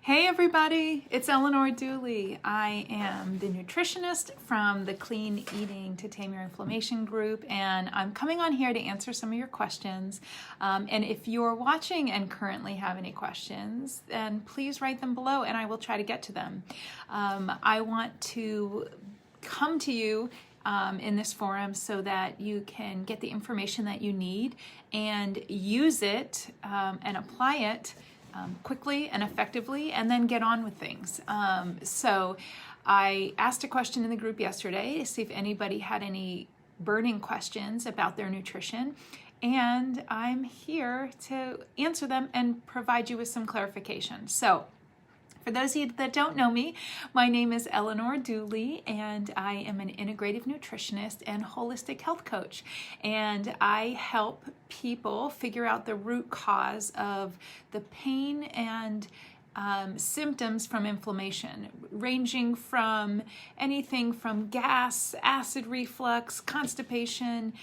Hey everybody, it's Eleanor Dooley. I am the nutritionist from the Clean Eating to Tame Your Inflammation group, and I'm coming on here to answer some of your questions. And if you're watching and currently have any questions, then please write them below and I will try to get to them. I want to come to you in this forum so that you can get the information that you need and use it and apply it quickly and effectively, and then get on with things. So I asked a question in the group yesterday to see if anybody had any burning questions about their nutrition, and I'm here to answer them and provide you with some clarification. So for those of you that don't know me, my name is Eleanor Dooley, and I am an integrative nutritionist and holistic health coach. And I help people figure out the root cause of the pain and symptoms from inflammation, ranging from anything from gas, acid reflux, constipation,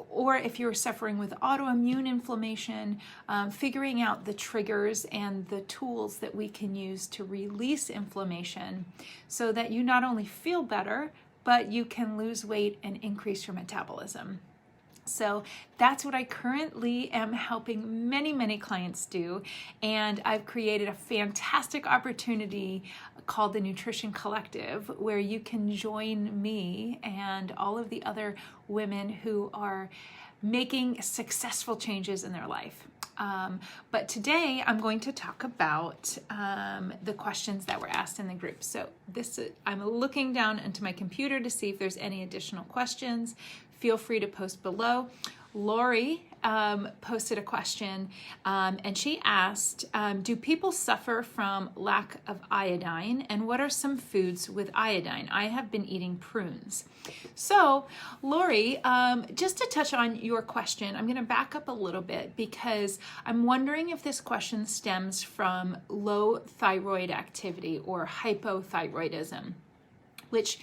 or if you're suffering with autoimmune inflammation, figuring out the triggers and the tools that we can use to release inflammation so that you not only feel better, but you can lose weight and increase your metabolism. So that's what I currently am helping many clients do. And I've created a fantastic opportunity called the Nutrition Collective, where you can join me and all of the other women who are making successful changes in their life. But today I'm going to talk about the questions that were asked in the group. So I'm looking down into my computer to see if there's any additional questions. Feel free to post below. Lori posted a question, and she asked, do people suffer from lack of iodine, and what are some foods with iodine? I have been eating prunes. So Lori, just to touch on your question, I'm going to back up a little bit because I'm wondering if this question stems from low thyroid activity or hypothyroidism, which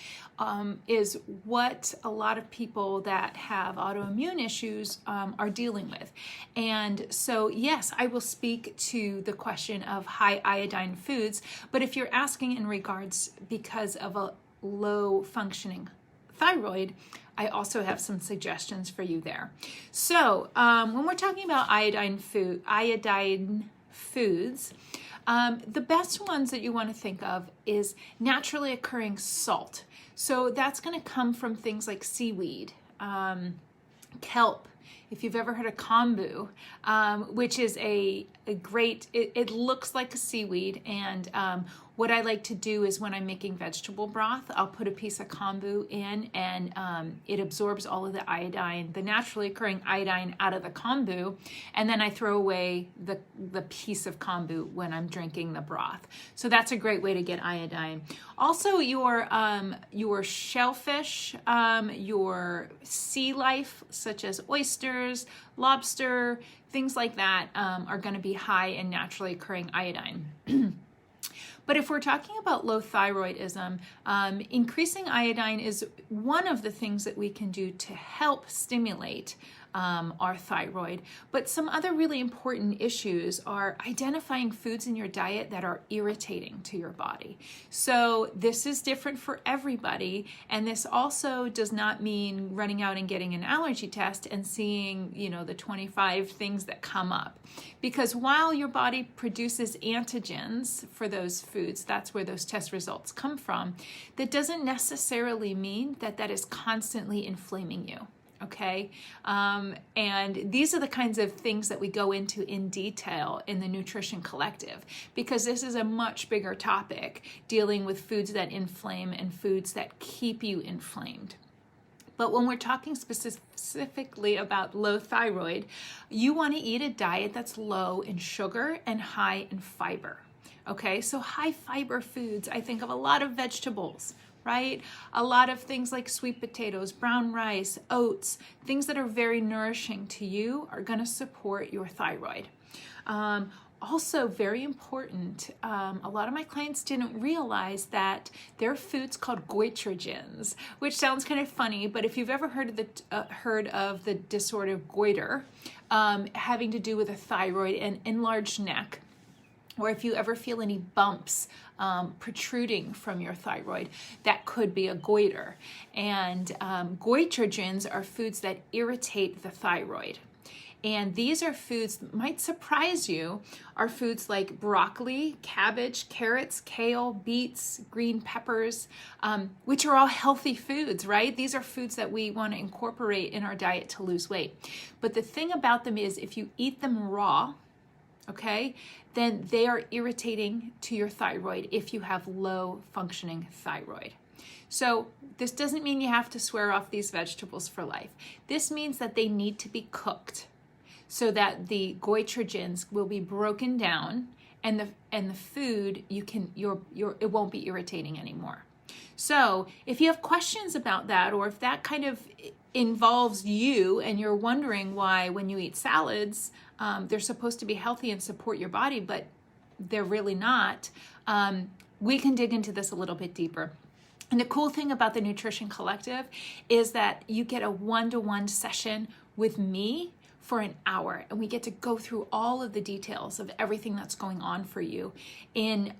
is what a lot of people that have autoimmune issues are dealing with. And so, yes, I will speak to the question of high iodine foods, but if you're asking in regards because of a low functioning thyroid, I also have some suggestions for you there. So when we're talking about iodine foods, the best ones that you want to think of is naturally occurring salt. So that's going to come from things like seaweed, kelp. If you've ever heard of kombu, which is a great, it looks like a seaweed, and what I like to do is when I'm making vegetable broth, I'll put a piece of kombu in, and it absorbs all of the iodine, the naturally occurring iodine out of the kombu, and then I throw away the piece of kombu when I'm drinking the broth. So that's a great way to get iodine. Also, your shellfish, your sea life, such as oysters, lobster, things like that, are going to be high in naturally occurring iodine. But if we're talking about low thyroidism, increasing iodine is one of the things that we can do to help stimulate our thyroid. But some other really important issues are identifying foods in your diet that are irritating to your body. So this is different for everybody, and this also does not mean running out and getting an allergy test and seeing, the 25 things that come up. Because while your body produces antigens for those foods, that's where those test results come from, that doesn't necessarily mean that that is constantly inflaming you. Okay, and these are the kinds of things that we go into in detail in the Nutrition Collective, because this is a much bigger topic, dealing with foods that inflame and foods that keep you inflamed. But when we're talking specifically about low thyroid, you want to eat a diet that's low in sugar and high in fiber. Okay, so high fiber foods, I think of a lot of vegetables, right? A lot of things like sweet potatoes, brown rice, oats, things that are very nourishing to you are going to support your thyroid. Also very important, a lot of my clients didn't realize that there are foods called goitrogens, which sounds kind of funny, but if you've ever heard of the disorder goiter, having to do with a thyroid and enlarged neck, or if you ever feel any bumps protruding from your thyroid, that could be a goiter. And goitrogens are foods that irritate the thyroid. And these are foods that might surprise you, are foods like broccoli, cabbage, carrots, kale, beets, green peppers, which are all healthy foods, right? These are foods that we want to incorporate in our diet to lose weight. But the thing about them is if you eat them raw, okay, then they are irritating to your thyroid if you have low functioning thyroid. So this doesn't mean you have to swear off these vegetables for life. This means that they need to be cooked so that the goitrogens will be broken down and the food it won't be irritating anymore. So if you have questions about that, or if that kind of involves you and you're wondering why when you eat salads, they're supposed to be healthy and support your body, but they're really not, we can dig into this a little bit deeper. And the cool thing about the Nutrition Collective is that you get a one-to-one session with me for an hour, and we get to go through all of the details of everything that's going on for you in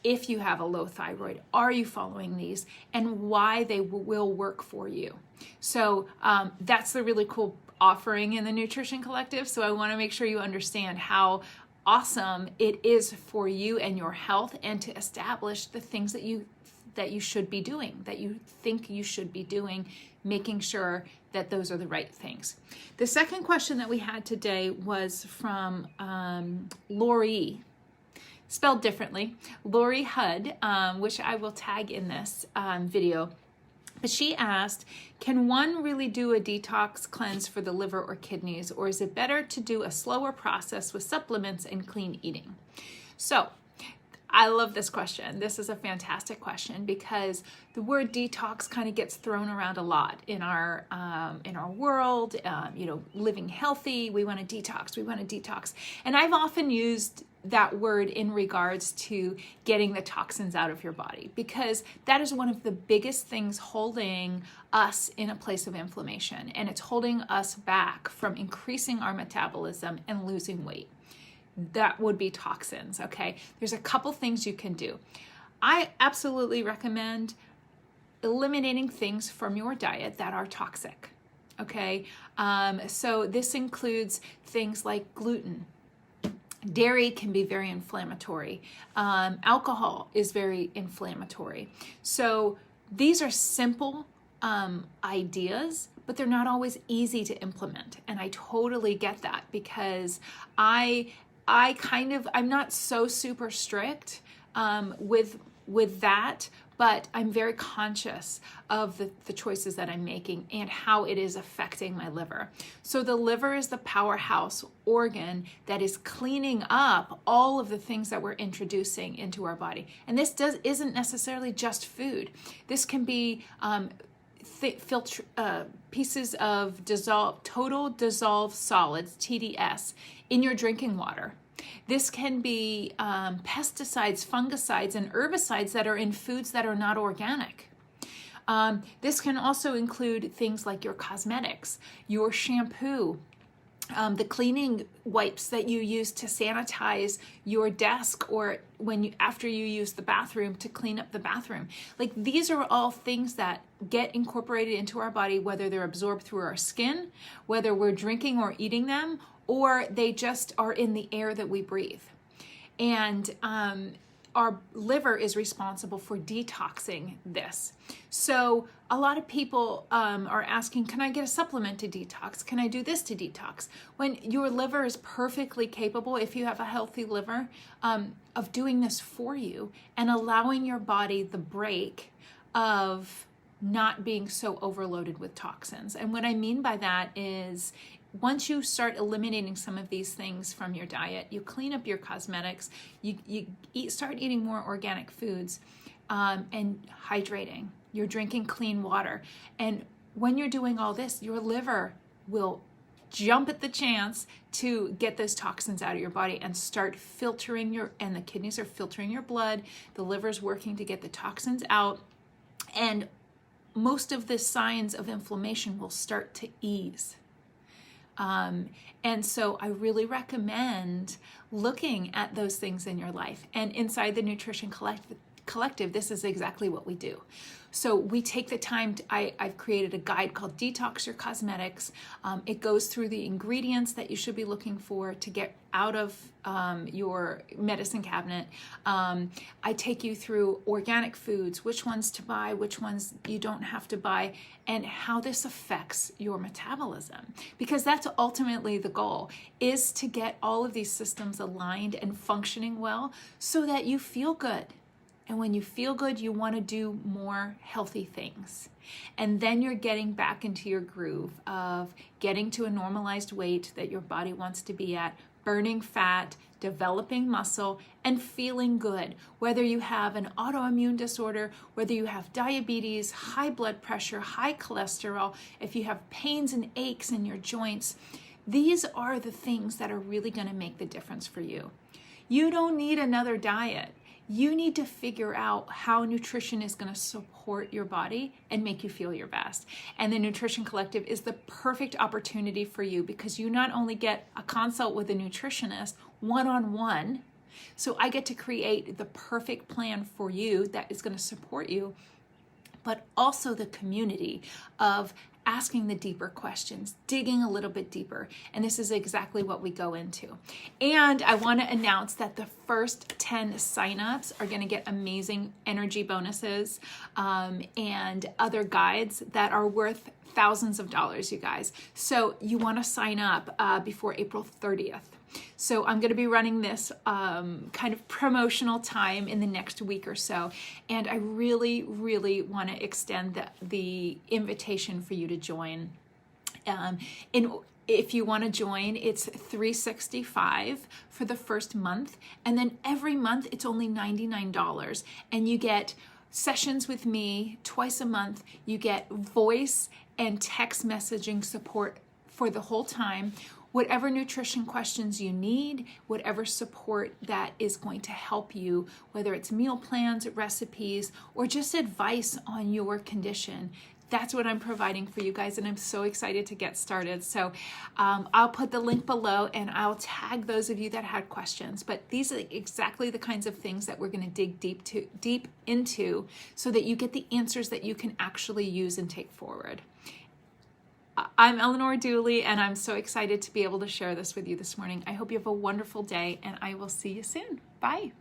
if you have a low thyroid, are you following these, and why they will work for you. So that's the really cool offering in the Nutrition Collective. So I want to make sure you understand how awesome it is for you and your health, and to establish the things that you should be doing, that you think you should be doing, making sure that those are the right things. The second question that we had today was from Lori, spelled differently, Lori Hud, which I will tag in this video. But she asked, can one really do a detox cleanse for the liver or kidneys, or is it better to do a slower process with supplements and clean eating? So I love this question. This is a fantastic question because the word detox kind of gets thrown around a lot in our world. Living healthy, we want to detox, we want to detox. And I've often used that word in regards to getting the toxins out of your body, because that is one of the biggest things holding us in a place of inflammation, and it's holding us back from increasing our metabolism and losing weight. That would be toxins, okay? There's a couple things you can do. I absolutely recommend eliminating things from your diet that are toxic, okay? So this includes things like gluten. Dairy can be very inflammatory. Alcohol is very inflammatory. So these are simple ideas, but they're not always easy to implement. And I totally get that, because I'm not so super strict with that, but I'm very conscious of the choices that I'm making and how it is affecting my liver. So the liver is the powerhouse organ that is cleaning up all of the things that we're introducing into our body. And this isn't necessarily just food. This can be pieces of total dissolved solids, TDS, in your drinking water. This can be pesticides, fungicides, and herbicides that are in foods that are not organic. This can also include things like your cosmetics, your shampoo, the cleaning wipes that you use to sanitize your desk, or after you use the bathroom to clean up the bathroom. Like, these are all things that get incorporated into our body, whether they're absorbed through our skin, whether we're drinking or eating them, or they just are in the air that we breathe. And our liver is responsible for detoxing this. So a lot of people are asking, can I get a supplement to detox? Can I do this to detox? When your liver is perfectly capable, if you have a healthy liver, of doing this for you and allowing your body the break of not being so overloaded with toxins. And what I mean by that is, once you start eliminating some of these things from your diet, you clean up your cosmetics, you start eating more organic foods, and hydrating. You're drinking clean water. And when you're doing all this, your liver will jump at the chance to get those toxins out of your body and start filtering and the kidneys are filtering your blood. The liver's working to get the toxins out. And most of the signs of inflammation will start to ease. And so I really recommend looking at those things in your life. And inside the Nutrition Collective, this is exactly what we do. So we take the time I've created a guide called Detox Your Cosmetics. It goes through the ingredients that you should be looking for to get out of your medicine cabinet. I take you through organic foods, which ones to buy, which ones you don't have to buy, and how this affects your metabolism. Because that's ultimately the goal, is to get all of these systems aligned and functioning well so that you feel good. And when you feel good, you want to do more healthy things. And then you're getting back into your groove of getting to a normalized weight that your body wants to be at, burning fat, developing muscle, and feeling good. Whether you have an autoimmune disorder, whether you have diabetes, high blood pressure, high cholesterol, if you have pains and aches in your joints, these are the things that are really going to make the difference for you. You don't need another diet. You need to figure out how nutrition is going to support your body and make you feel your best. And the Nutrition Collective is the perfect opportunity for you because you not only get a consult with a nutritionist one-on-one, so I get to create the perfect plan for you that is going to support you, but also the community of asking the deeper questions, digging a little bit deeper. And this is exactly what we go into. And I want to announce that the first 10 signups are going to get amazing energy bonuses and other guides that are worth thousands of dollars, you guys. So you want to sign up before April 30th. So I'm going to be running this kind of promotional time in the next week or so. And I really, really want to extend the invitation for you to join. If you want to join, it's $365 for the first month. And then every month it's only $99. And you get sessions with me twice a month. You get voice and text messaging support for the whole time. Whatever nutrition questions you need, whatever support that is going to help you, whether it's meal plans, recipes, or just advice on your condition, that's what I'm providing for you guys, and I'm so excited to get started. So I'll put the link below and I'll tag those of you that had questions. But these are exactly the kinds of things that we're going to dig deep into so that you get the answers that you can actually use and take forward. I'm Eleanor Dooley, and I'm so excited to be able to share this with you this morning. I hope you have a wonderful day, and I will see you soon. Bye.